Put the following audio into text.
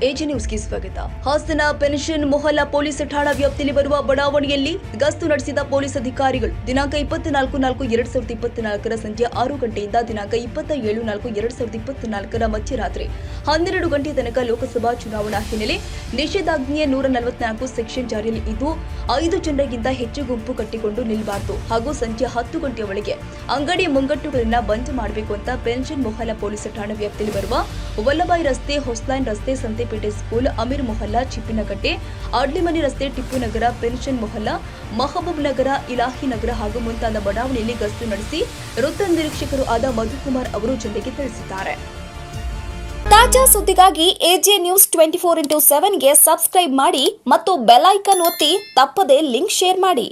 AG ನ್ಯೂಸ್ಗೆ ಸ್ವಾಗತ. Hassan pension Mohalla police ಠಾಣಾ ವ್ಯಾಪ್ತಿಯಲ್ಲಿ ಬರುವ ಬಡಾವಣೆಯಲ್ಲಿ ಗಸ್ತು ನಡೆಸಿದ ಪೊಲೀಸ್ ಅಧಿಕಾರಿಗಳು ದಿನಾಂಕ 24/4/2024 ಸಂಜೆ 6 ಗಂಟೆಯಿಂದ ದಿನಾಂಕ 27/4/2024 ಮಧ್ಯರಾತ್ರಿ 12 ಗಂಟೆ ತನಕ ಲೋಕಸಭಾ ಚುನಾವಣಾ ಹಿನ್ನೆಲೆ ನಿಷೇಧಾಜ್ಞೆಯ 144 ಸೆಕ್ಷನ್ ಜಾರಿಯಲ್ಲಿ ಇದ್ದು 5 ಜನರಿಗಿಂತ ಹೆಚ್ಚು ಗುಂಪು ಕಟ್ಟಿಕೊಂಡು ನಿಲ್ಲಬಾರದು ಹಾಗೂ ಸಂಜೆ 10 ಗಂಟೆಯ ಒಳಗೆ ಅಂಗಡಿ ಮುಂಗಟ್ಟುಗಳನ್ನು ಬಂದ್ ಮಾಡಬೇಕು ಅಂತ ಪೆನ್ಷನ್ ಮೊಹಲ್ಲಾ ಪೊಲೀಸ್ ಠಾಣಾ ವ್ಯಾಪ್ತಿಯಲ್ಲಿ ಬರುವ ವಲ್ಲಭಾಯಿ ರಸ್ತೆ, ಹೊಸಲೈನ್ ರಸ್ತೆ, ಸಂತೆಪೇಟೆ ಸ್ಕೂಲ್, ಅಮೀರ್ ಮೊಹಲ್ಲಾ, ಚಿಪ್ಪಿನಕಟ್ಟೆ, ಆಡ್ಲಿಮನಿ ರಸ್ತೆ, ಟಿಪ್ಪು ನಗರ, ಪೆನ್ಷನ್ ಮೊಹಲ್ಲಾ, ಮಹಬೂಬ್ ನಗರ, ಇಲಾಹಿ ನಗರ ಹಾಗೂ ಮುಂತಾದ ಬಡಾವಣೆಯಲ್ಲಿ ಗಸ್ತು ನಡೆಸಿ ವೃತ್ತ ನಿರೀಕ್ಷಕರು ಆದ ಮಧುಕುಮಾರ್ ಅವರು ಜನರಿಗೆ ತಿಳಿಸಿದ್ದಾರೆ. ತಾಜಾ ಸುದ್ದಿಗಾಗಿ ಎಜೆ ನ್ಯೂಸ್ 24x7 ಗೆ ಸಬ್ಸ್ಕ್ರೈಬ್ ಮಾಡಿ ಮತ್ತು ಬೆಲ್ ಐಕಾನ್ ಒತ್ತಿ ತಪ್ಪದೇ ಲಿಂಕ್ ಶೇರ್ ಮಾಡಿ.